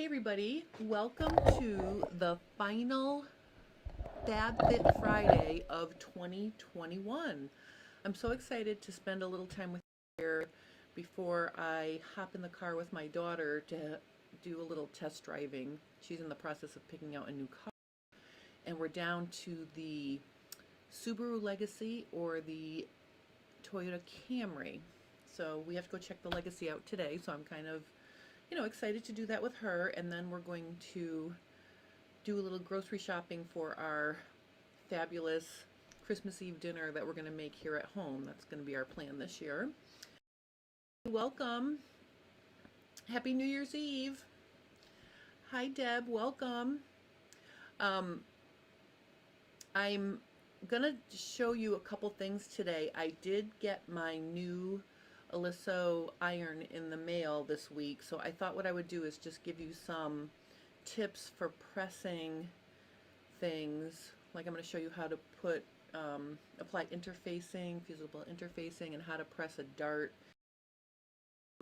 everybody, welcome to the final FabFit Friday of 2021. I'm so excited to spend a little time with you here before I hop in the car with my daughter to do a little test driving. She's in the process of picking out a new car, and we're down to the Subaru Legacy or the Toyota Camry. So we have to go check the Legacy out today, so I'm kind of excited to do that with her, and then we're going to do a little grocery shopping for our fabulous Christmas Eve dinner that we're going to make here at home. That's going to be our plan this year. Welcome. Happy New Year's Eve. Hi Deb, welcome. I'm going to show you a couple things today. I did get my new Oliso iron in the mail this week, so I thought what I would do is just give you some tips for pressing things. Like I'm going to show you how to put apply interfacing, fusible interfacing, and how to press a dart.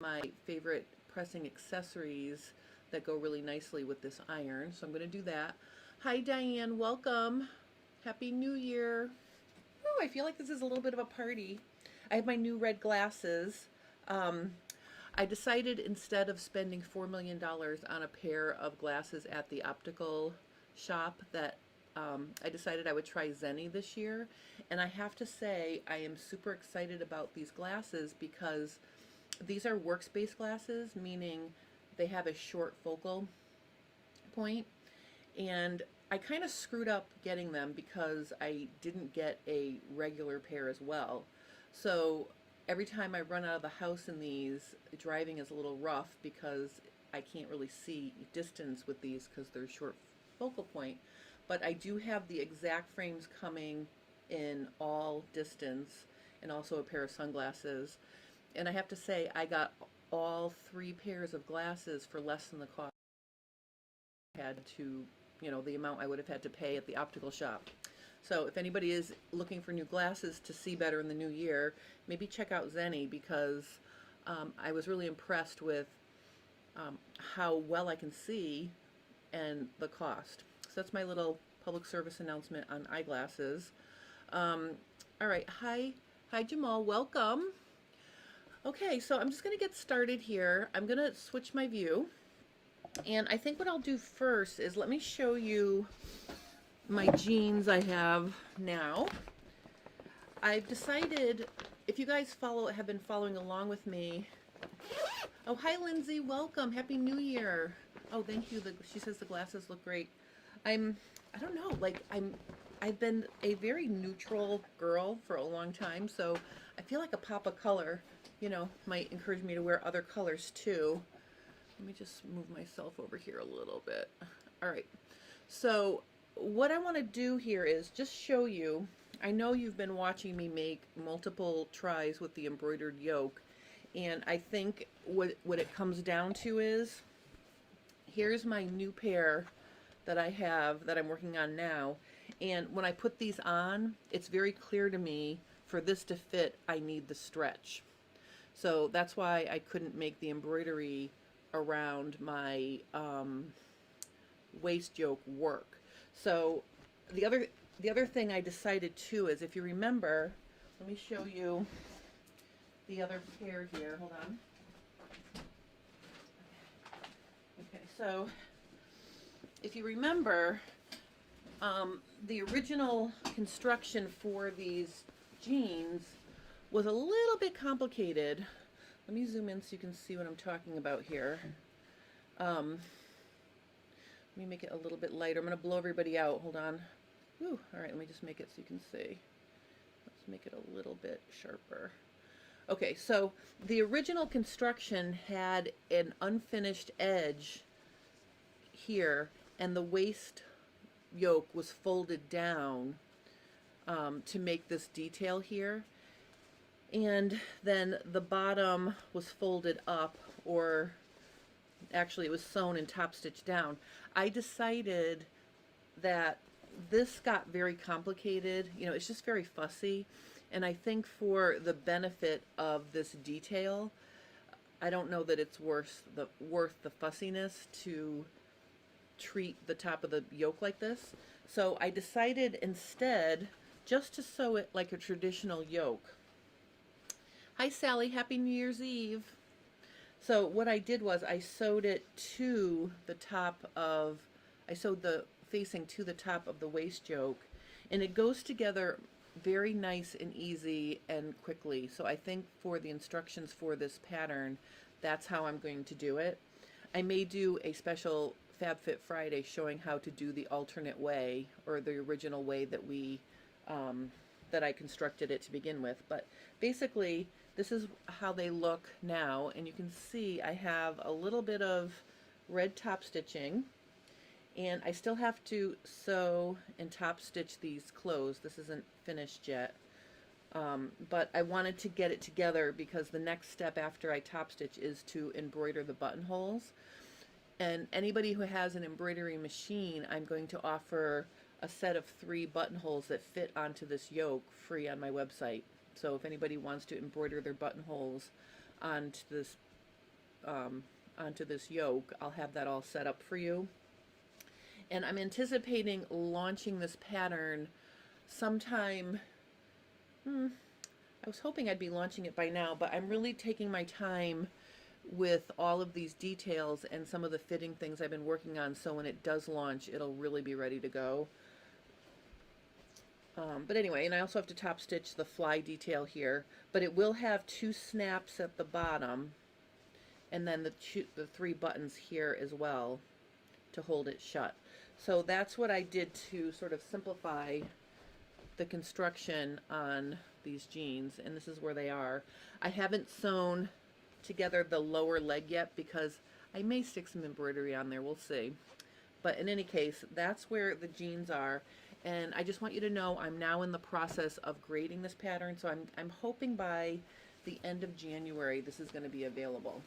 My favorite pressing accessories that go really nicely with this iron, so I'm going to do that. Hi Diane, welcome. Happy New Year. Oh, I feel like this is a little bit of a party. I have my new red glasses. I decided instead of spending $4 million on a pair of glasses at the optical shop that I decided I would try Zenni this year. And I have to say I am super excited about these glasses because these are workspace glasses, meaning they have a short focal point. And I kind of screwed up getting them because I didn't get a regular pair as well. So every time I run out of the house in these, driving is a little rough because I can't really see distance with these because they're short focal point. But I do have the exact frames coming in all distance and also a pair of sunglasses. And I have to say I got all 3 pairs of glasses for less than the cost I had to, the amount I would have had to pay at the optical shop. So if anybody is looking for new glasses to see better in the new year, maybe check out Zenni because I was really impressed with how well I can see and the cost. So that's my little public service announcement on eyeglasses. All right, hi Jamal, welcome. Okay, so I'm just going to get started here. I'm going to switch my view. And I think what I'll do first is let me show you my jeans I have now. I've decided, if you guys have been following along with me. Oh, hi Lindsay, welcome. Happy New Year. Oh, thank you. She says the glasses look great. I don't know, I've been a very neutral girl for a long time, so I feel like a pop of color, might encourage me to wear other colors too. Let me just move myself over here a little bit. All right, so what I want to do here is just show you, I know you've been watching me make multiple tries with the embroidered yoke, and I think what it comes down to is, here's my new pair that I have that I'm working on now, and when I put these on, it's very clear to me for this to fit I need the stretch. So that's why I couldn't make the embroidery around my waist yoke work. So the other thing I decided too is, if you remember, let me show you the other pair here. Hold on. Okay, so if you remember, the original construction for these jeans was a little bit complicated. Let me zoom in so you can see what I'm talking about here. Let me make it a little bit lighter. I'm going to blow everybody out. Hold on. Whew. All right, let me just make it so you can see. Let's make it a little bit sharper. Okay, so the original construction had an unfinished edge here, and the waist yoke was folded down to make this detail here. And then the bottom was folded up, or actually it was sewn and top stitched down. I decided that this got very complicated. It's just very fussy. And I think for the benefit of this detail, I don't know that it's worth the fussiness to treat the top of the yoke like this. So I decided instead just to sew it like a traditional yoke. Hi Sally, happy New Year's Eve. So what I did was I sewed it to the top of, I sewed the facing to the top of the waist yoke, and it goes together very nice and easy and quickly. So I think for the instructions for this pattern, that's how I'm going to do it. I may do a special FabFit Friday showing how to do the alternate way, or the original way that that I constructed it to begin with. But basically, this is how they look now, and you can see I have a little bit of red top stitching, and I still have to sew and top stitch these closed. This isn't finished yet, but I wanted to get it together because the next step after I top stitch is to embroider the buttonholes. And anybody who has an embroidery machine, I'm going to offer a set of 3 buttonholes that fit onto this yoke free on my website. So if anybody wants to embroider their buttonholes onto this yoke, I'll have that all set up for you. And I'm anticipating launching this pattern sometime, I was hoping I'd be launching it by now, but I'm really taking my time with all of these details and some of the fitting things I've been working on, so when it does launch, it'll really be ready to go. But anyway, and I also have to top stitch the fly detail here, but it will have 2 snaps at the bottom, and then the 3 buttons here as well to hold it shut. So that's what I did to sort of simplify the construction on these jeans, and this is where they are. I haven't sewn together the lower leg yet because I may stick some embroidery on there, we'll see. But in any case, that's where the jeans are. And I just want you to know I'm now in the process of grading this pattern, so I'm hoping by the end of January this is going to be available.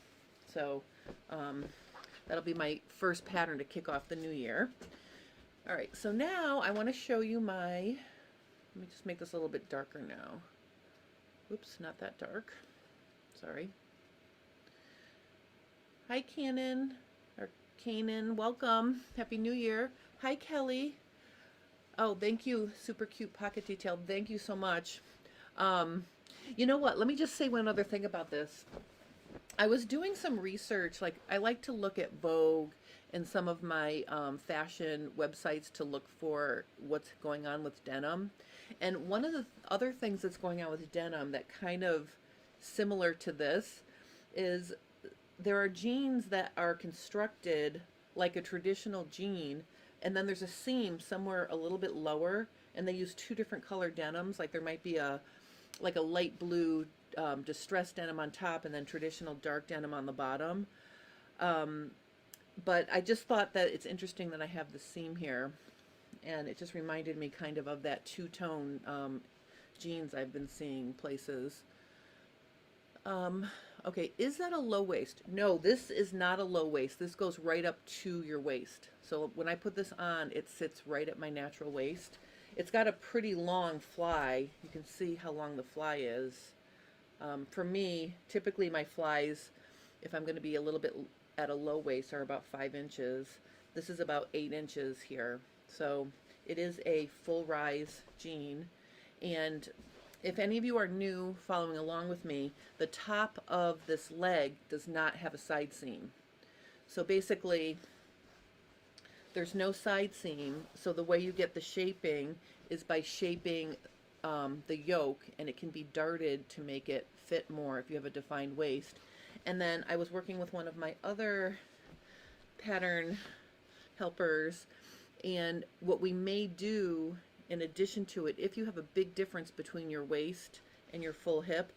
So that'll be my first pattern to kick off the new year. All right, so now I want to show you my, let me just make this a little bit darker now. Oops, not that dark. Sorry. Hi Cannon, or Kanan, welcome. Happy New Year. Hi Kelly. Oh, thank you, super cute pocket detail. Thank you so much. You know what, let me just say one other thing about this. I was doing some research, like I like to look at Vogue and some of my fashion websites to look for what's going on with denim. And one of the other things that's going on with denim that kind of similar to this is there are jeans that are constructed like a traditional jean, and then there's a seam somewhere a little bit lower, and they use 2 different color denims. Like there might be a light blue distressed denim on top, and then traditional dark denim on the bottom. But I just thought that it's interesting that I have the seam here, and it just reminded me kind of that 2-tone jeans I've been seeing places. Okay, is that a low waist? No, this is not a low waist. This goes right up to your waist. So when I put this on, it sits right at my natural waist. It's got a pretty long fly. You can see how long the fly is. For me, typically my flies, if I'm going to be a little bit at a low waist, are about 5 inches. This is about 8 inches here. So it is a full rise jean. And if any of you are new following along with me, the top of this leg does not have a side seam. So basically, there's no side seam. So the way you get the shaping is by shaping the yoke, and it can be darted to make it fit more if you have a defined waist. And then I was working with one of my other pattern helpers, and what we may do in addition to it, if you have a big difference between your waist and your full hip,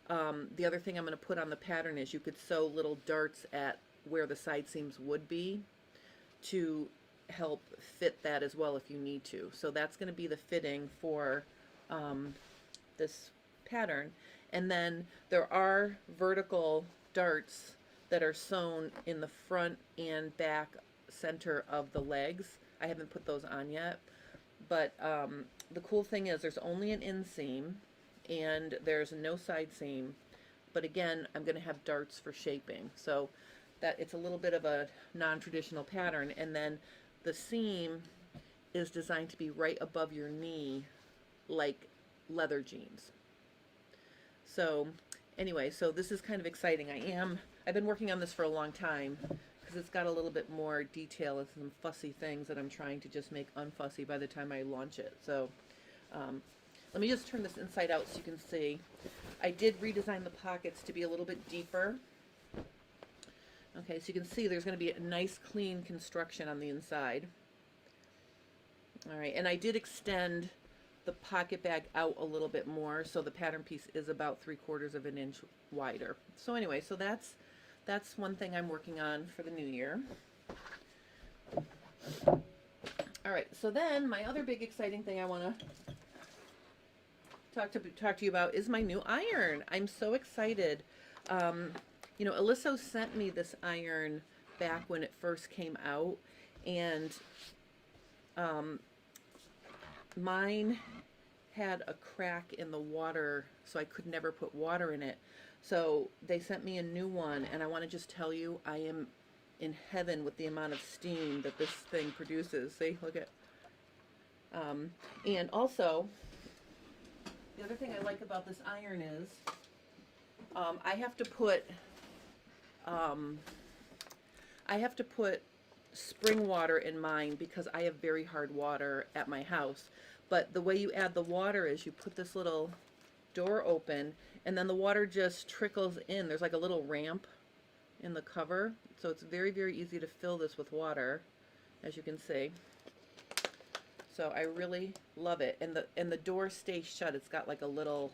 the other thing I'm going to put on the pattern is you could sew little darts at where the side seams would be to help fit that as well if you need to. So that's going to be the fitting for this pattern. And then there are vertical darts that are sewn in the front and back center of the legs. I haven't put those on yet. But the cool thing is there's only an inseam and there's no side seam. But again, I'm going to have darts for shaping. So that it's a little bit of a non-traditional pattern, and then the seam is designed to be right above your knee like leather jeans. So anyway, so this is kind of exciting. I've been working on this for a long time because it's got a little bit more detail and some fussy things that I'm trying to just make unfussy by the time I launch it. So let me just turn this inside out so you can see. I did redesign the pockets to be a little bit deeper. Okay, so you can see there's going to be a nice clean construction on the inside. All right, and I did extend the pocket bag out a little bit more, so the pattern piece is about 3/4 of an inch wider. So anyway, so that's one thing I'm working on for the new year. All right, so then my other big exciting thing I want to talk to you about is my new iron. I'm so excited. You know, Oliso sent me this iron back when it first came out, and mine had a crack in the water, so I could never put water in it. So they sent me a new one, and I want to just tell you, I am in heaven with the amount of steam that this thing produces. See, look at. And also, the other thing I like about this iron is I have to put spring water in mine because I have very hard water at my house. But the way you add the water is you put this little door open, and then the water just trickles in. There's like a little ramp in the cover, so it's very, very easy to fill this with water, as you can see. So I really love it, and the door stays shut. It's got like a little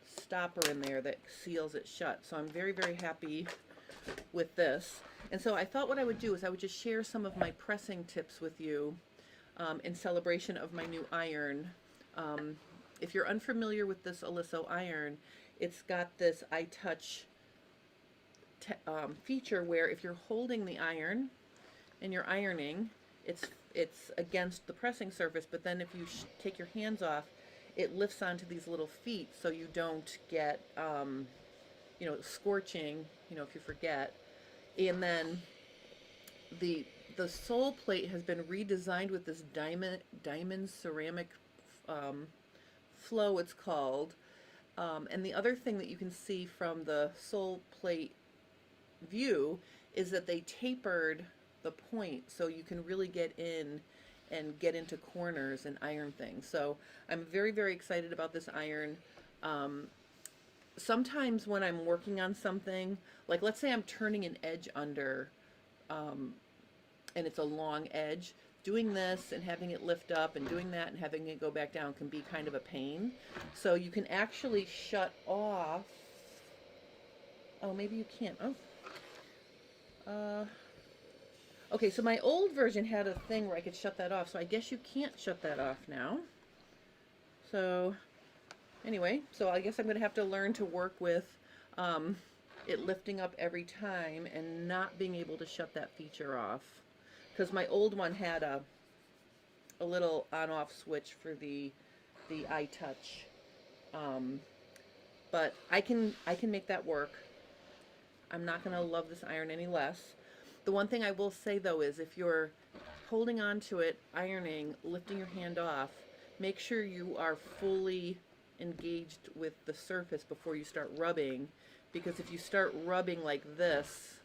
stopper in there that seals it shut. So I'm very, very happy with this. And so I thought what I would do is I would just share some of my pressing tips with you in celebration of my new iron. If you're unfamiliar with this Oliso iron, it's got this iTouch feature where if you're holding the iron and you're ironing, it's against the pressing surface, but then if you take your hands off, it lifts onto these little feet so you don't get you know, scorching, you know, if you forget. And then the sole plate has been redesigned with this diamond ceramic flow, it's called. And the other thing that you can see from the sole plate view is that they tapered the point so you can really get in and get into corners and iron things. So I'm very, very excited about this iron. Sometimes when I'm working on something, like let's say I'm turning an edge under, and it's a long edge, doing this and having it lift up and doing that and having it go back down can be kind of a pain. So you can actually shut off, oh, maybe you can't, okay, so my old version had a thing where I could shut that off, so I guess you can't shut that off now. So anyway, so I guess I'm going to have to learn to work with it lifting up every time and not being able to shut that feature off. Because my old one had a little on-off switch for the iTouch. But I can make that work. I'm not going to love this iron any less. The one thing I will say though is if you're holding on to it, ironing, lifting your hand off, make sure you are fully engaged with the surface before you start rubbing, because if you start rubbing like this,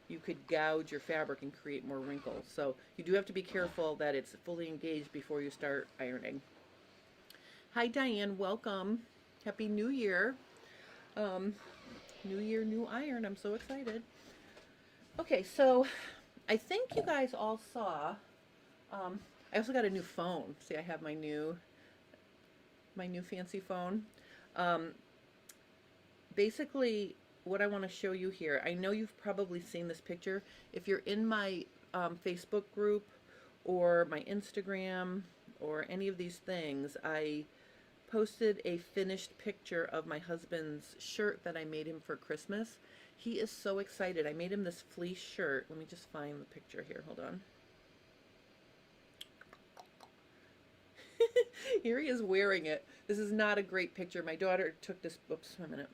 you could gouge your fabric and create more wrinkles. So you do have to be careful that it's fully engaged before you start ironing. Hi Diane, welcome. Happy New Year. New year, new iron. I'm so excited. Okay, so I think you guys all saw, I also got a new phone. See, I have my new fancy phone. Basically, what I want to show you here, I know you've probably seen this picture. If you're in my Facebook group or my Instagram or any of these things, I posted a finished picture of my husband's shirt that I made him for Christmas. He is so excited. I made him this fleece shirt. Let me just find the picture here. Hold on. Here he is wearing it. This is not a great picture. My daughter took this, oops, a minute.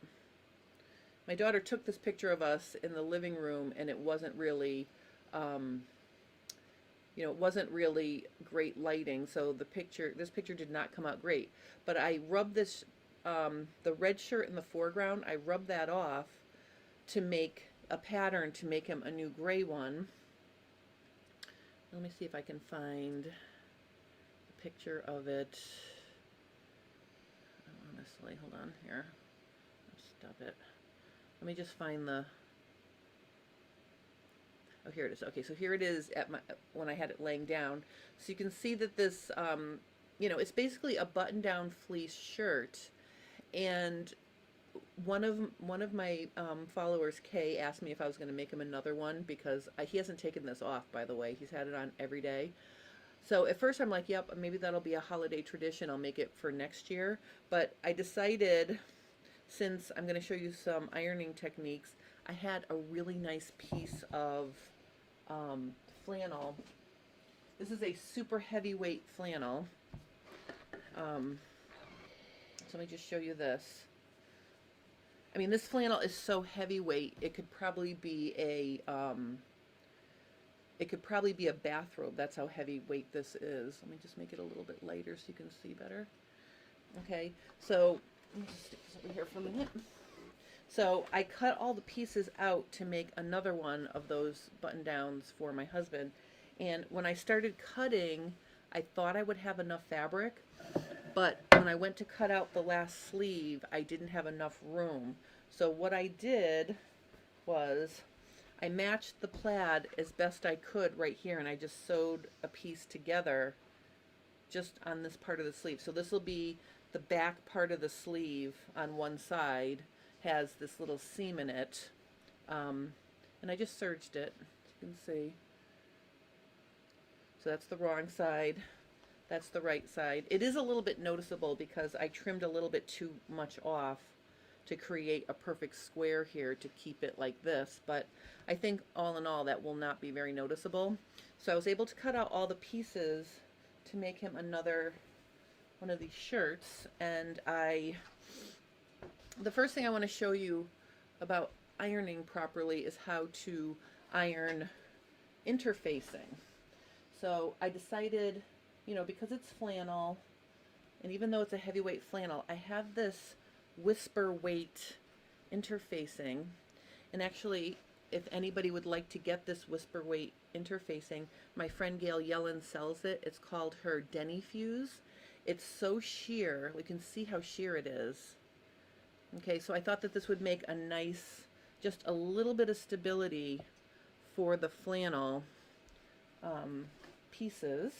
my daughter took this picture of us in the living room, and it wasn't really, it wasn't really great lighting, so this picture did not come out great. But I rubbed this, the red shirt in the foreground, I rubbed that off to make a pattern to make him a new gray one. Let me see if I can find a picture of it. Honestly, hold on here. Stop it. Let me just find the. Oh, here it is. Okay, so here it is at when I had it laying down. So you can see that this, it's basically a button-down fleece shirt, and one of my followers, Kay, asked me if I was going to make him another one because he hasn't taken this off, by the way. He's had it on every day. So at first I'm like, yep, maybe that'll be a holiday tradition. I'll make it for next year. But I decided, since I'm going to show you some ironing techniques, I had a really nice piece of flannel. This is a super heavyweight flannel. So let me just show you this. I mean, this flannel is so heavyweight, it could probably be a bathrobe. That's how heavyweight this is. Let me just make it a little bit lighter so you can see better. Okay, so let me just stick this over here for a minute. So I cut all the pieces out to make another one of those button downs for my husband. And when I started cutting, I thought I would have enough fabric, but when I went to cut out the last sleeve, I didn't have enough room. So what I did was I matched the plaid as best I could right here, and I just sewed a piece together just on this part of the sleeve. So this will be the back part of the sleeve on one side, has this little seam in it, and I just serged it, as you can see. So that's the wrong side, that's the right side. It is a little bit noticeable because I trimmed a little bit too much off to create a perfect square here to keep it like this, but I think all in all that will not be very noticeable. So I was able to cut out all the pieces to make him another one of these shirts, and the first thing I want to show you about ironing properly is how to iron interfacing. So I decided, because it's flannel, and even though it's a heavyweight flannel, I have this whisper weight interfacing. And actually, if anybody would like to get this whisper weight interfacing, my friend Gail Yellen sells it. It's called her Denny Fuse. It's so sheer. We can see how sheer it is. Okay, so I thought that this would make a nice, just a little bit of stability for the flannel pieces.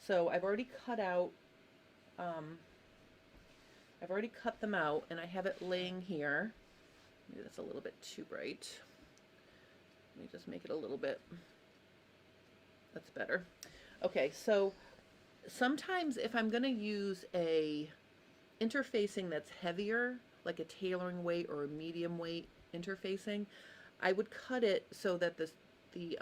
So I've already cut out, I've already cut them out, and I have it laying here. Maybe that's a little bit too bright. Let me just make it a little bit, that's better. Okay, so sometimes if I'm going to use a interfacing that's heavier, like a tailoring weight or a medium weight interfacing, I would cut it so that the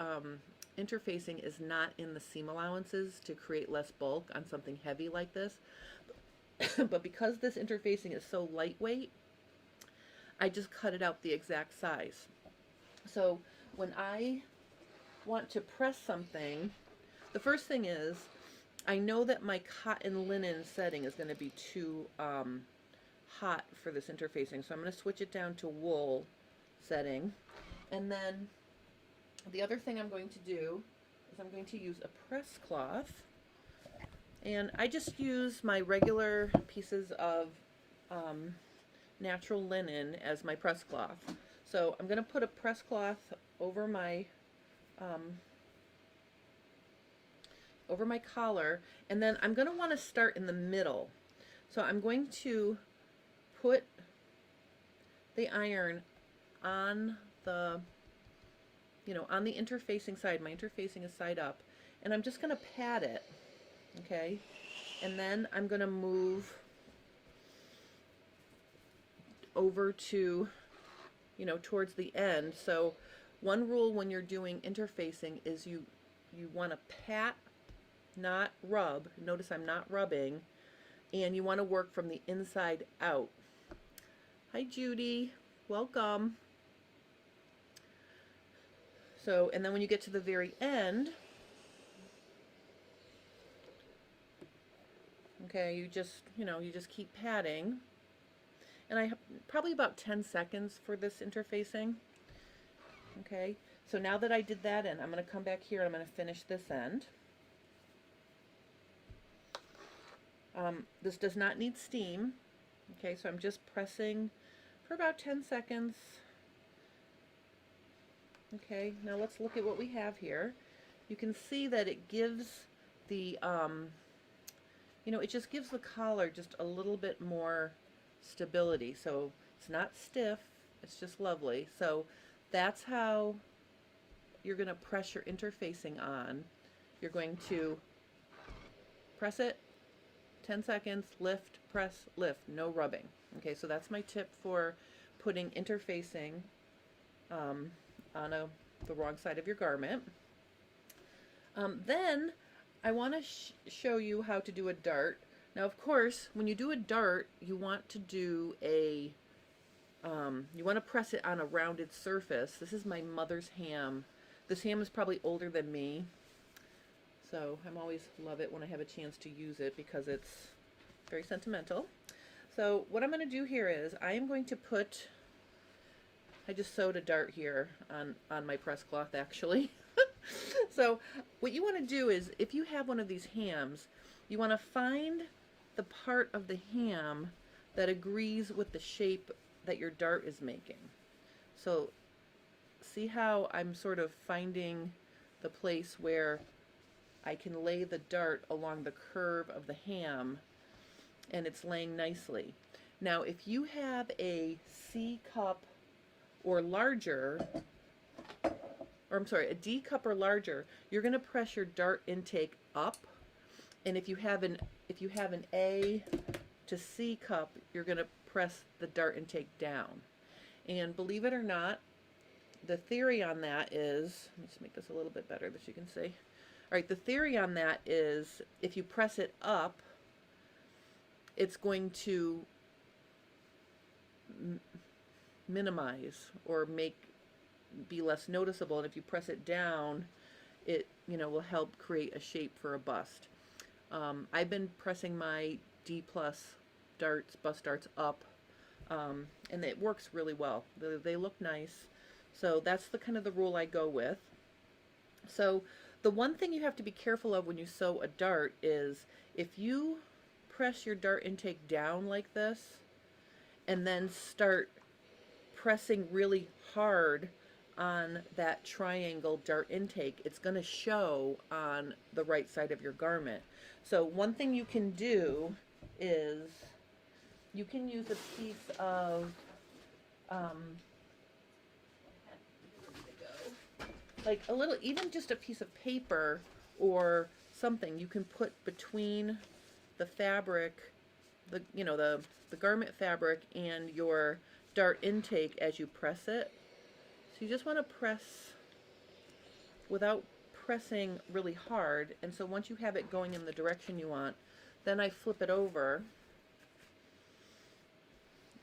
interfacing is not in the seam allowances to create less bulk on something heavy like this. But because this interfacing is so lightweight, I just cut it out the exact size. So when I want to press something, the first thing is, I know that my cotton linen setting is going to be too hot for this interfacing, so I'm going to switch it down to wool setting. And then the other thing I'm going to do is I'm going to use a press cloth, and I just use my regular pieces of natural linen as my press cloth. So I'm going to put a press cloth over my collar, and then I'm going to want to start in the middle. So I'm going to put the iron on the, on the interfacing side. My interfacing is side up, and I'm just going to pat it, okay? And then I'm going to move over to, towards the end. So one rule when you're doing interfacing is you want to pat, not rub. Notice I'm not rubbing, and you want to work from the inside out. Hi, Judy. Welcome. So, and then when you get to the very end, okay, you just keep patting. And I have probably about 10 seconds for this interfacing. Okay, so now that I did that, and I'm going to come back here and I'm going to finish this end. This does not need steam. Okay, so I'm just pressing for about 10 seconds. Okay, now let's look at what we have here. You can see that it gives the, it just gives the collar just a little bit more stability. So it's not stiff, it's just lovely. So that's how you're going to press your interfacing on. You're going to press it, 10 seconds, lift, press, lift, no rubbing. Okay, so that's my tip for putting interfacing on the wrong side of your garment. Then I want to show you how to do a dart. Now, of course, when you do a dart, you want to do a, you want to press it on a rounded surface. This is my mother's ham. This ham is probably older than me, so I'm always love it when I have a chance to use it because it's very sentimental. So what I'm going to do here is I am going to put, I just sewed a dart here on my press cloth actually. So what you want to do is, if you have one of these hams, you want to find the part of the ham that agrees with the shape that your dart is making. So see how I'm sort of finding the place where I can lay the dart along the curve of the ham and it's laying nicely. Now if you have a C cup or larger, or I'm sorry, a D cup or larger, you're going to press your dart intake up, and if you have an A to C cup, you're going to press the dart intake down. And believe it or not, the theory on that is, let me just make this a little bit better that you can see. All right, the theory on that is if you press it up, it's going to minimize or be less noticeable, and if you press it down, it will help create a shape for a bust. I've been pressing my D plus darts, bust darts up, and it works really well. They look nice, so that's the kind of the rule I go with. So the one thing you have to be careful of when you sew a dart is if you press your dart intake down like this and then start pressing really hard on that triangle dart intake, it's going to show on the right side of your garment. So one thing you can do is you can use a piece of like a little, even just a piece of paper or something you can put between the fabric, the garment fabric and your dart intake as you press it. So you just want to press without pressing really hard, and so once you have it going in the direction you want, then I flip it over.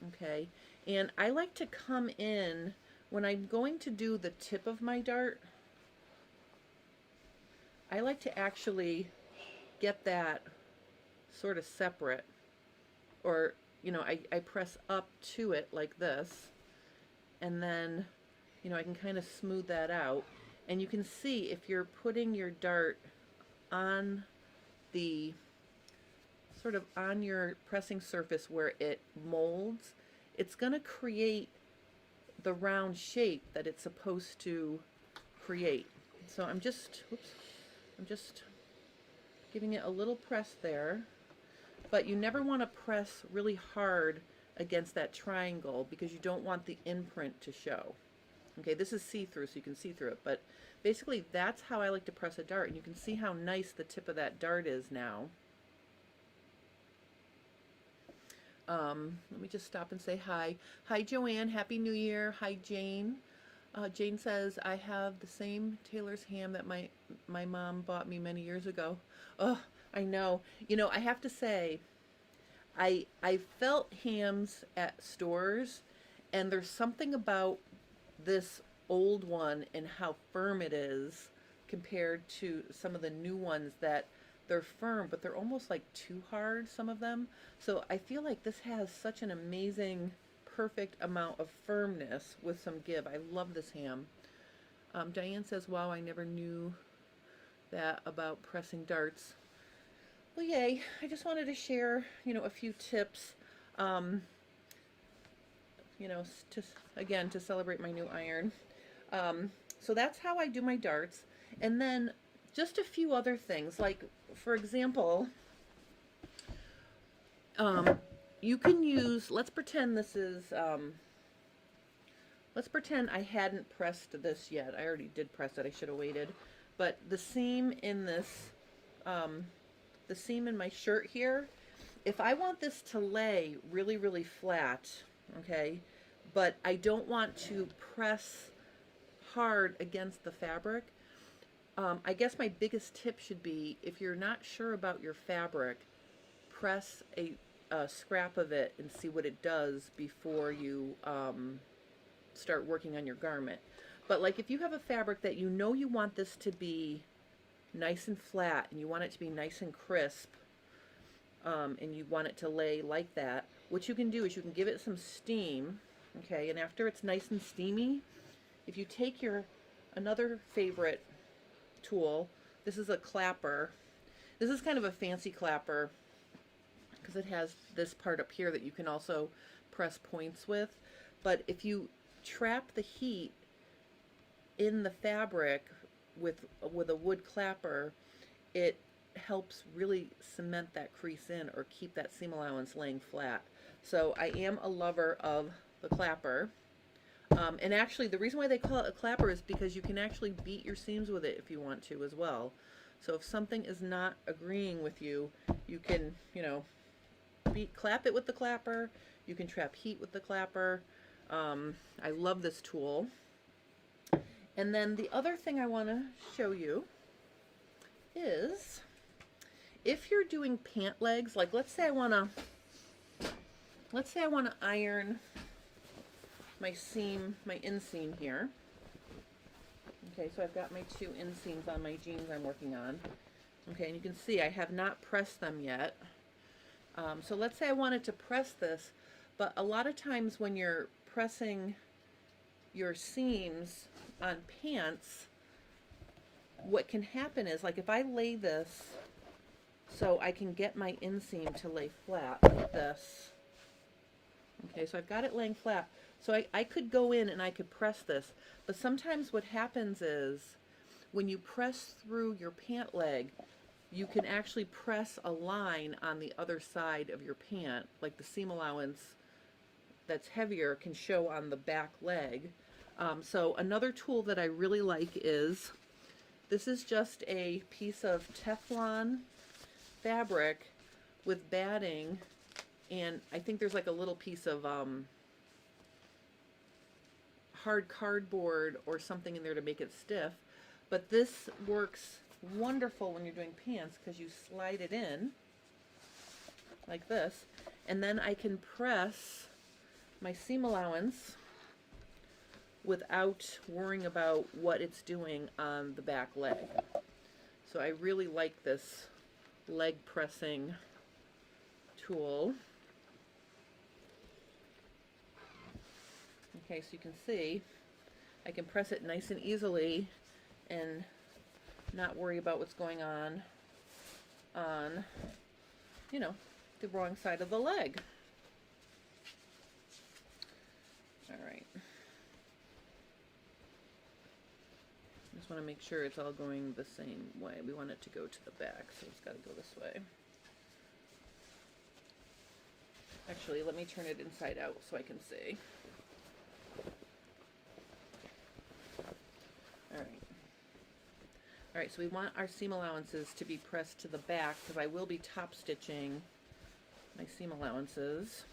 Okay, and I like to come in when I'm going to do the tip of my dart. I like to actually get that sort of separate, or I press up to it like this, and then I can kind of smooth that out, and you can see if you're putting your dart on the sort of on your pressing surface where it molds, it's going to create the round shape that it's supposed to create. So I'm just giving it a little press there, but you never want to press really hard against that triangle because you don't want the imprint to show. Okay, this is see-through, so you can see through it, but basically that's how I like to press a dart, and you can see how nice the tip of that dart is now. Let me just stop and say hi. Hi, Joanne. Happy New Year. Hi, Jane. Jane says, I have the same tailor's ham that my mom bought me many years ago. Oh, I know. I have to say, I felt hams at stores, And there's something about this old one and how firm it is compared to some of the new ones that they're firm, but they're almost like too hard, some of them. So I feel like this has such an amazing, perfect amount of firmness with some give. I love this ham. Diane says, wow, I never knew that about pressing darts. Well, yay. I just wanted to share, a few tips, again, to celebrate my new iron. So that's how I do my darts. And then just a few other things, like, for example, you can use, let's pretend this is, let's pretend I hadn't pressed this yet. I already did press it. I should have waited. But the seam in this, the seam in my shirt here, if I want this to lay really, really flat, okay, but I don't want to press hard against the fabric, I guess my biggest tip should be, if you're not sure about your fabric, press a scrap of it and see what it does before you start working on your garment. But like if you have a fabric that you know you want this to be nice and flat and you want it to be nice and crisp, and you want it to lay like that, what you can do is you can give it some steam, okay, and after it's nice and steamy, if you take your another favorite tool, this is a clapper. This is kind of a fancy clapper because it has this part up here that you can also press points with. But if you trap the heat in the fabric with a wood clapper, it helps really cement that crease in or keep that seam allowance laying flat. So I am a lover of the clapper. And actually the reason why they call it a clapper is because you can actually beat your seams with it if you want to as well. So if something is not agreeing with you, you can, clap it with the clapper. You can trap heat with the clapper. I love this tool. And then the other thing I want to show you is if you're doing pant legs, like let's say I want to iron my seam, my inseam here. Okay, so I've got my two inseams on my jeans I'm working on. Okay, and you can see I have not pressed them yet. So let's say I wanted to press this, but a lot of times when you're pressing your seams on pants, what can happen is, like if I lay this so I can get my inseam to lay flat like this. Okay, so I've got it laying flat. So I could go in and I could press this, but sometimes what happens is when you press through your pant leg, you can actually press a line on the other side of your pant, like the seam allowance that's heavier can show on the back leg. So another tool that I really like is, this is just a piece of Teflon fabric with batting, and I think there's like a little piece of hard cardboard or something in there to make it stiff. But this works wonderful when you're doing pants because you slide it in like this, and then I can press my seam allowance without worrying about what it's doing on the back leg. So I really like this leg pressing tool. Okay, so you can see I can press it nice and easily and not worry about what's going on, the wrong side of the leg. All right. Just want to make sure it's all going the same way. We want it to go to the back, so it's got to go this way. Actually, let me turn it inside out so I can see. All right, so we want our seam allowances to be pressed to the back because I will be top stitching my seam allowances.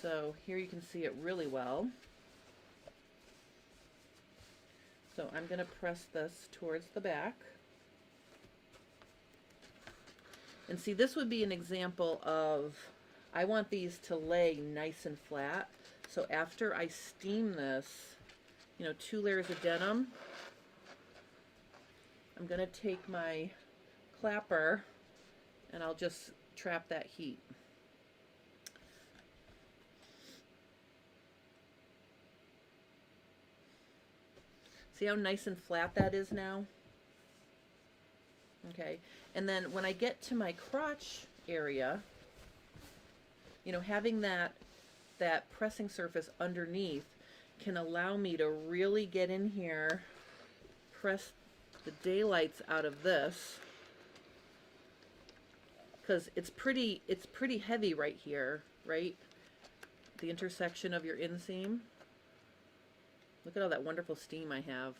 So here you can see it really well. So I'm going to press this towards the back. And see, this would be an example of I want these to lay nice and flat. So after I steam this, you know, 2 layers of denim, I'm going to take my clapper and I'll just trap that heat. See how nice and flat that is now? Okay, and then when I get to my crotch area, you know, having that pressing surface underneath can allow me to really get in here, press the daylights out of this, because it's pretty heavy right here, right? The intersection of your inseam. Look at all that wonderful steam I have.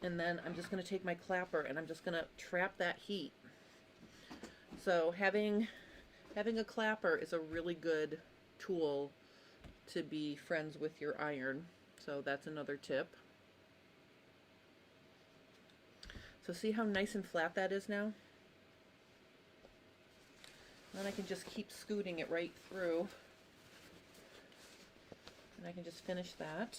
And then I'm just going to take my clapper and I'm just going to trap that heat. So having a clapper is a really good tool to be friends with your iron. So that's another tip. So see how nice and flat that is now? And then I can just keep scooting it right through. And I can just finish that.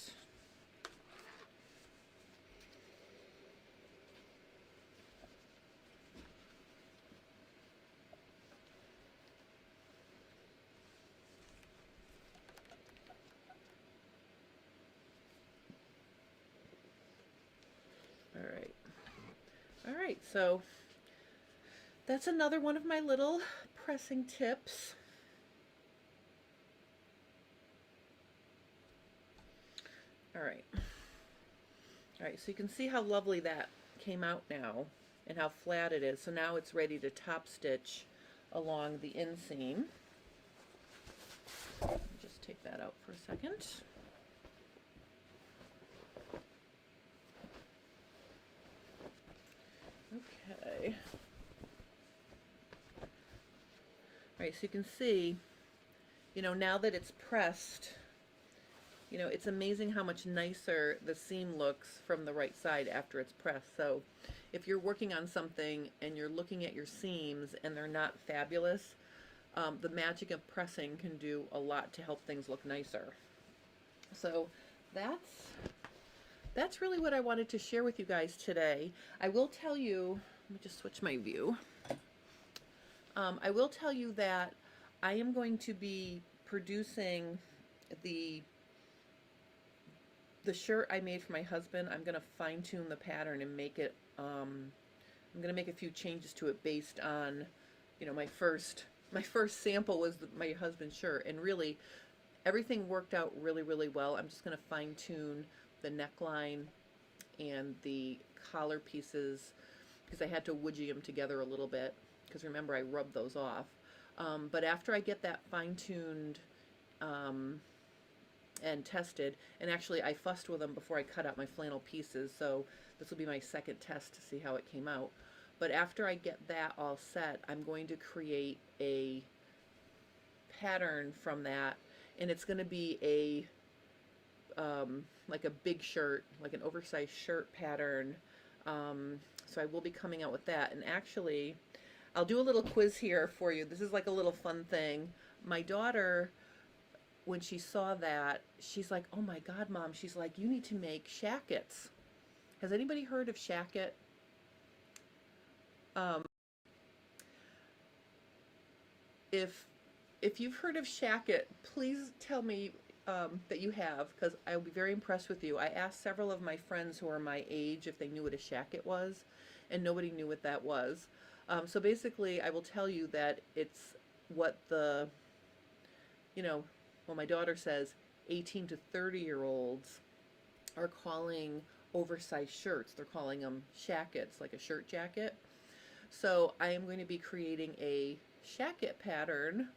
All right, so that's another one of my little pressing tips. All right, so you can see how lovely that came out now and how flat it is. So now it's ready to top stitch along the inseam. Just take that out for a second. Okay. All right, so you can see, you know, now that it's pressed, you know, it's amazing how much nicer the seam looks from the right side after it's pressed. So if you're working on something and you're looking at your seams and they're not fabulous, the magic of pressing can do a lot to help things look nicer. So that's really what I wanted to share with you guys today. I will tell you, let me just switch my view. I will tell you that I am going to be producing the shirt I made for my husband. I'm going to fine tune the pattern and make it, I'm going to make a few changes to it based on, you know, my first sample was my husband's shirt, and really everything worked out really, really well. I'm just going to fine tune the neckline and the collar pieces because I had to woodgie them together a little bit because remember I rubbed those off. But after I get that fine-tuned and tested, and actually I fussed with them before I cut out my flannel pieces, so this will be my second test to see how it came out. But after I get that all set, I'm going to create a pattern from that, and it's going to be a like a big shirt, like an oversized shirt pattern. So I will be coming out with that. And actually, I'll do a little quiz here for you. This is like a little fun thing. My daughter, when she saw that, she's like, oh my God, Mom, she's like, you need to make shackets. Has anybody heard of shacket? If you've heard of shacket, please tell me that you have, because I'll be very impressed with you. I asked several of my friends who are my age if they knew what a shacket was, and nobody knew what that was. So basically, I will tell you that it's what the, you know, well, my daughter says 18 to 30-year-olds are calling oversized shirts. They're calling them shackets, like a shirt jacket. So I am going to be creating a shacket pattern.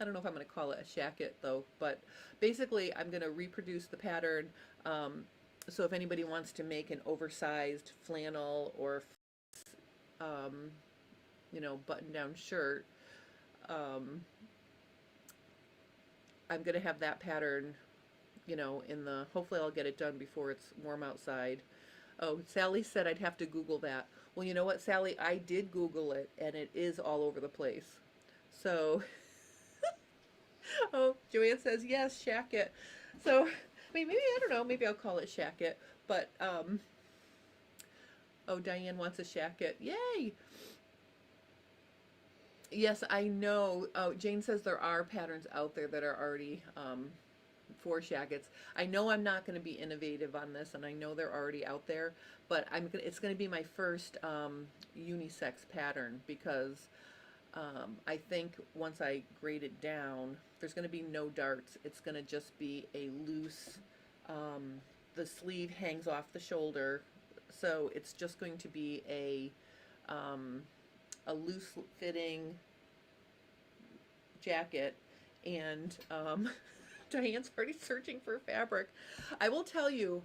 I don't know if I'm going to call it a shacket though, but basically I'm going to reproduce the pattern. So if anybody wants to make an oversized flannel or you know, button-down shirt, I'm going to have that pattern, you know, in the, hopefully I'll get it done before it's warm outside. Oh, Sally said I'd have to Google that. Well, you know what, Sally, I did Google it, and it is all over the place. So, oh, Joanne says, yes, shacket. So, I mean, maybe, I don't know, maybe I'll call it shacket. But, oh, Diane wants a shacket. Yay! Yes, I know. Oh, Jane says there are patterns out there that are already for shackets. I know I'm not going to be innovative on this, and I know they're already out there, but it's going to be my first unisex pattern because I think once I grade it down, there's going to be no darts. It's going to just be a loose, the sleeve hangs off the shoulder, so it's just going to be um, a loose fitting jacket. And Diane's already searching for fabric. I will tell you,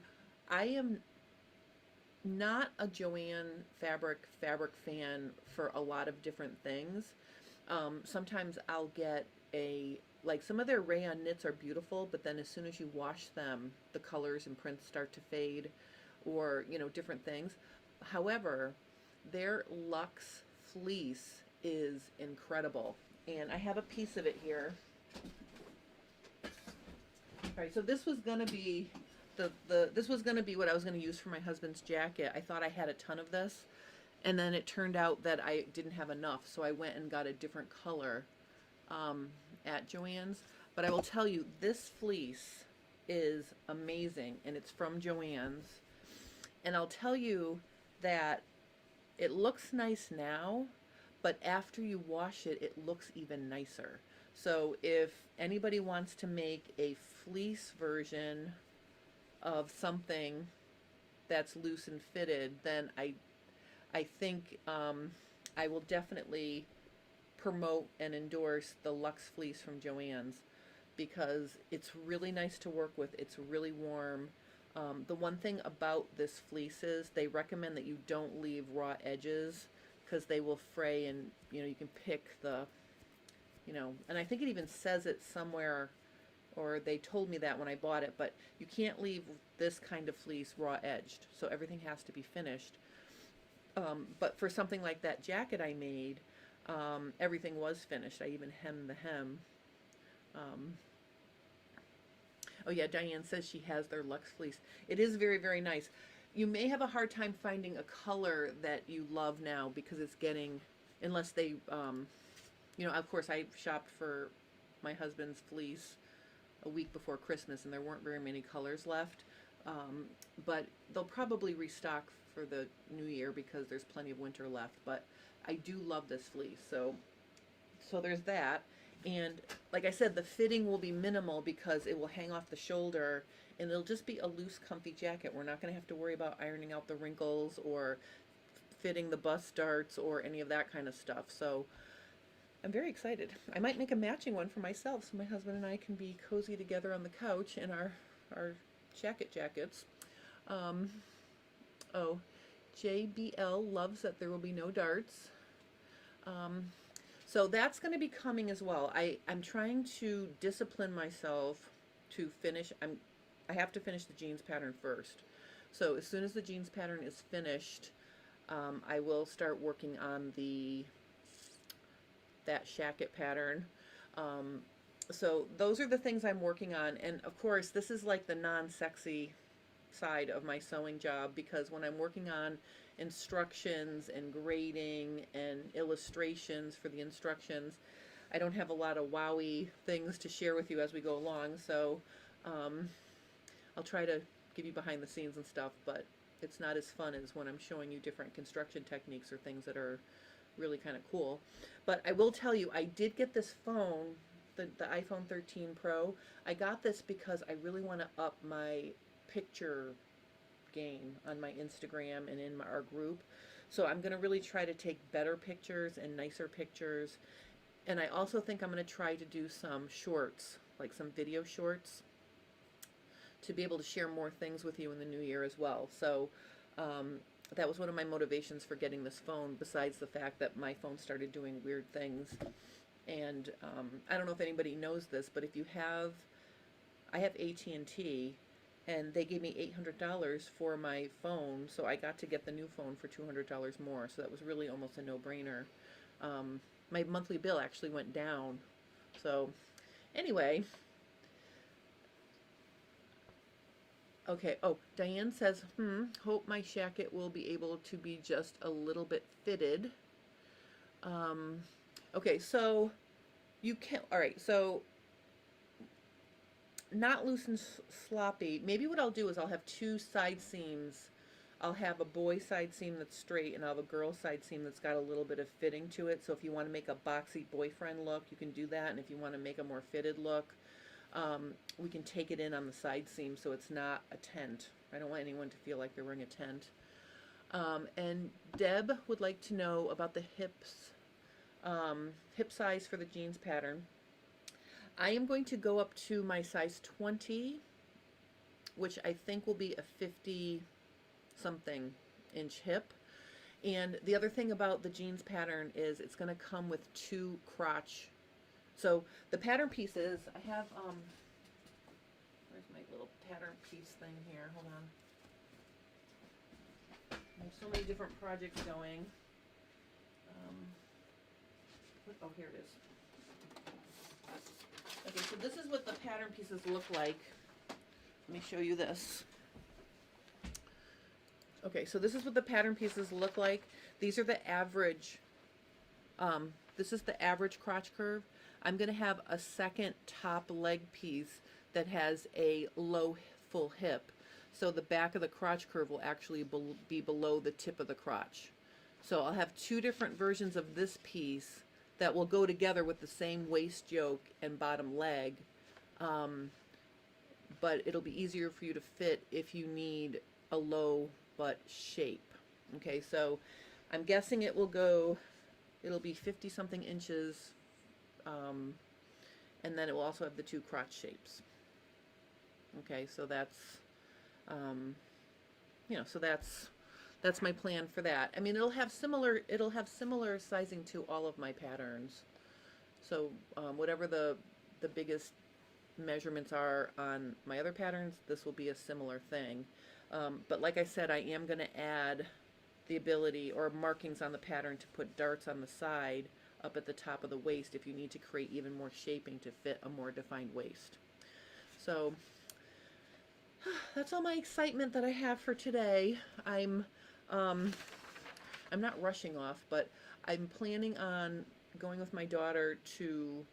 I am not a Joanne fabric fan for a lot of different things. Sometimes I'll get like some of their rayon knits are beautiful, but then as soon as you wash them, the colors and prints start to fade, or different things. However, their Luxe fleece is incredible, and I have a piece of it here. All right, so this was gonna be this was gonna be what I was gonna use for my husband's jacket. I thought I had a ton of this, and then it turned out that I didn't have enough, so I went and got a different color at Joann's. But I will tell you, this fleece is amazing, and it's from Joann's. And I'll tell you that it looks nice now, but after you wash it, it looks even nicer. So if anybody wants to make a fleece version of something that's loose and fitted, then I think I will definitely promote and endorse the Luxe fleece from Joann's, because it's really nice to work with. It's really warm. The one thing about this fleece is they recommend that you don't leave raw edges because they will fray, and you can pick the, and I think it even says it somewhere, or they told me that when I bought it, but you can't leave this kind of fleece raw edged, so everything has to be finished. But for something like that jacket I made, everything was finished. I even hemmed the hem. Oh yeah, Diane says she has their Luxe fleece. It is very, very nice. You may have a hard time finding a color that you love now because it's getting, unless they, of course I shopped for my husband's fleece a week before Christmas and there weren't very many colors left. But they'll probably restock for the new year because there's plenty of winter left. But I do love this fleece. So there's that. And like I said, the fitting will be minimal because it will hang off the shoulder and it'll just be a loose, comfy jacket. We're not going to have to worry about ironing out the wrinkles or fitting the bust darts or any of that kind of stuff. So I'm very excited. I might make a matching one for myself so my husband and I can be cozy together on the couch in our jackets. Oh, JBL loves that there will be no darts. So that's going to be coming as well. I'm trying to discipline myself to finish. I have to finish the jeans pattern first. So as soon as the jeans pattern is finished, I will start working on that shacket pattern. So those are the things I'm working on. And of course, this is like the non-sexy side of my sewing job, because when I'm working on instructions and grading and illustrations for the instructions, I don't have a lot of wowy things to share with you as we go along. So I'll try to give you behind the scenes and stuff, but it's not as fun as when I'm showing you different construction techniques or things that are really kind of cool. But I will tell you, I did get this phone, the iPhone 13 Pro. I got this because I really want to up my picture game on my Instagram and in our group. So I'm going to really try to take better pictures and nicer pictures. And I also think I'm going to try to do some shorts, like some video shorts, to be able to share more things with you in the new year as well. So that was one of my motivations for getting this phone, besides the fact that my phone started doing weird things. And I don't know if anybody knows this, but I have AT&T, and they gave me $800 for my phone, so I got to get the new phone for $200 more. So that was really almost a no-brainer. my monthly bill actually went down. So anyway, okay. Oh, Diane says, hope my shacket will be able to be just a little bit fitted. Um, okay, so you can, all right, so not loose and sloppy. Maybe what I'll do is I'll have two side seams. I'll have a boy side seam that's straight, and I'll have a girl side seam that's got a little bit of fitting to it. So if you want to make a boxy boyfriend look, you can do that. And if you want to make a more fitted look, we can take it in on the side seam so it's not a tent. I don't want anyone to feel like they're wearing a tent. And Deb would like to know about the hips, hip size for the jeans pattern. I am going to go up to my size 20, which I think will be a 50 something inch hip. And the other thing about the jeans pattern is it's going to come with two crotch. So the pattern pieces, I have, where's my little pattern piece thing here? Hold on. I have so many different projects going. Oh, here it is. Okay, so this is what the pattern pieces look like. Let me show you this. Okay, so this is what the pattern pieces look like. These are the average, this is the average crotch curve. I'm going to have a second top leg piece that has a low full hip. So the back of the crotch curve will actually be below the tip of the crotch. So I'll have two different versions of this piece that will go together with the same waist yoke and bottom leg. But it'll be easier for you to fit if you need a low butt shape. Okay, so I'm guessing it'll be 50 something inches, and then it will also have the two crotch shapes. Okay, so that's, so that's my plan for that. I mean, it'll have similar sizing to all of my patterns. So whatever the biggest measurements are on my other patterns, this will be a similar thing. But like I said, I am going to add the ability or markings on the pattern to put darts on the side up at the top of the waist if you need to create even more shaping to fit a more defined waist. So that's all my excitement that I have for today. I'm not rushing off, but I'm planning on going with my daughter to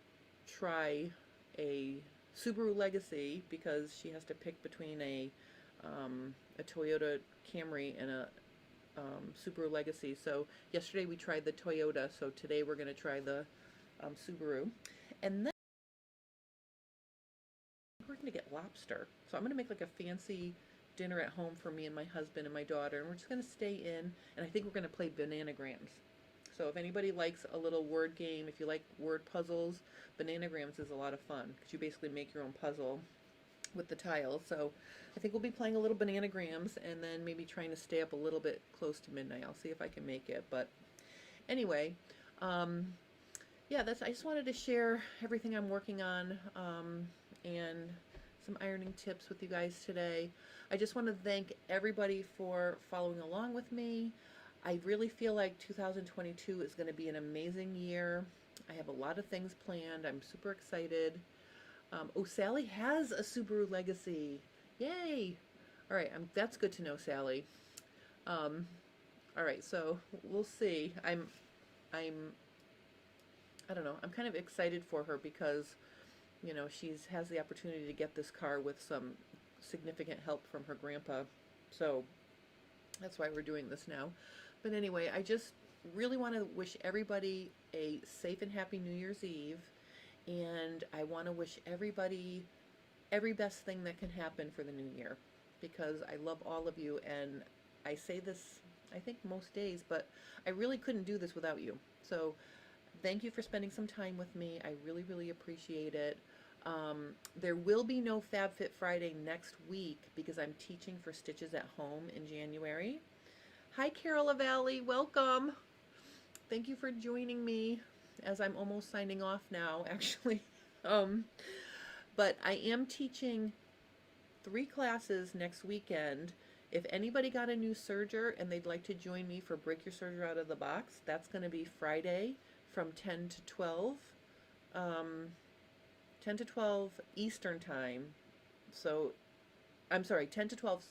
try a Subaru Legacy because she has to pick between a Toyota Camry and a Subaru Legacy. So yesterday we tried the Toyota, so today we're going to try the Subaru. And then we're going to get lobster. So I'm going to make like a fancy dinner at home for me and my husband and my daughter, and we're just going to stay in, and I think we're going to play bananagrams. So if anybody likes a little word game, if you like word puzzles, bananagrams is a lot of fun because you basically make your own puzzle with the tiles. So I think we'll be playing a little bananagrams and then maybe trying to stay up a little bit close to midnight. I'll see if I can make it. But anyway, yeah, I just wanted to share everything I'm working on and some ironing tips with you guys today. I just want to thank everybody for following along with me. I really feel like 2022 is going to be an amazing year. I have a lot of things planned. I'm super excited. Oh, Sally has a Subaru Legacy. Yay! All right, that's good to know, Sally. All right, so we'll see. I don't know. I'm kind of excited for her because, she has the opportunity to get this car with some significant help from her grandpa. So that's why we're doing this now. But anyway, I just really want to wish everybody a safe and happy New Year's Eve. And I want to wish everybody every best thing that can happen for the new year because I love all of you. And I say this, I think most days, but I really couldn't do this without you. So thank you for spending some time with me. I really, really appreciate it. There will be no FabFit Friday next week because I'm teaching for Stitches at Home in January. Hi, Carol Valley. Welcome. Thank you for joining me as I'm almost signing off now, actually. But I am teaching 3 classes next weekend. If anybody got a new serger and they'd like to join me for Break Your Serger Out of the Box, that's going to be Friday, from 10 to 12, 10 to 12 Eastern time. So, I'm sorry, 10 to 12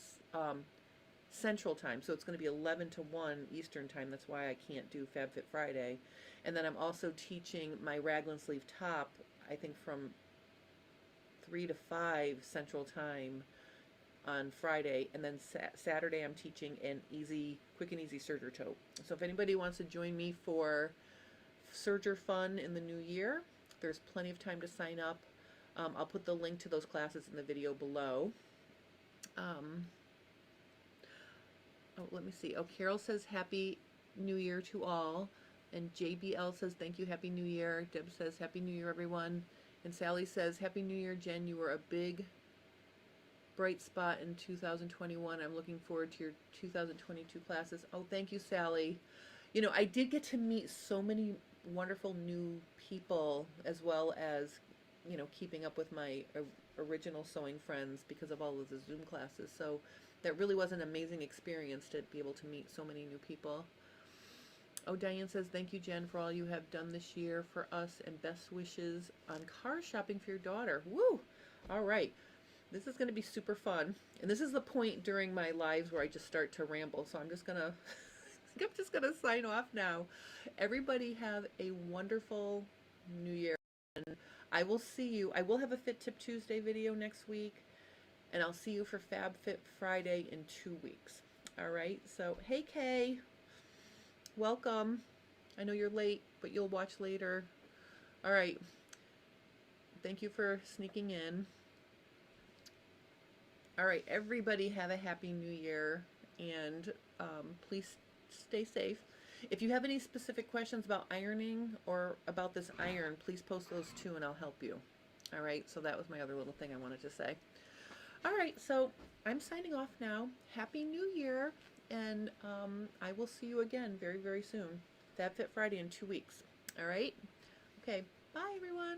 Central time. So it's going to be 11 to 1 Eastern time. That's why I can't do FabFit Friday. And then I'm also teaching my raglan sleeve top, I think from 3 to 5 Central time on Friday, and then Saturday I'm teaching an quick and easy serger tote. So if anybody wants to join me for serger fun in the new year, there's plenty of time to sign up. I'll put the link to those classes in the video below. Oh, let me see. Oh, Carol says Happy New Year to all. And JBL says thank you, Happy New Year. Deb says Happy New Year, everyone. And Sally says Happy New Year, Jen. You were a big bright spot in 2021. I'm looking forward to your 2022 classes. Oh, thank you, Sally. You know, I did get to meet so many wonderful new people, as well as, you know, keeping up with my original sewing friends because of all of the Zoom classes. So that really was an amazing experience to be able to meet so many new people. Oh, Diane says, thank you, Jen, for all you have done this year for us, and best wishes on car shopping for your daughter. Woo! All right. This is going to be super fun. And this is the point during my lives where I just start to ramble. So I'm just going to I'm just going to sign off now. Everybody have a wonderful New Year. And I will see you. I will have a Fit Tip Tuesday video next week. And I'll see you for FabFit Friday in 2 weeks. All right. So, hey, Kay. Welcome. I know you're late, but you'll watch later. All right. Thank you for sneaking in. All right. Everybody have a happy new year. And please stay safe. If you have any specific questions about ironing or about this iron, please post those too and I'll help you. All right. So that was my other little thing I wanted to say. All right, so I'm signing off now. Happy New Year, and I will see you again very, very soon. FabFit Friday in 2 weeks. All right? Okay, bye, everyone.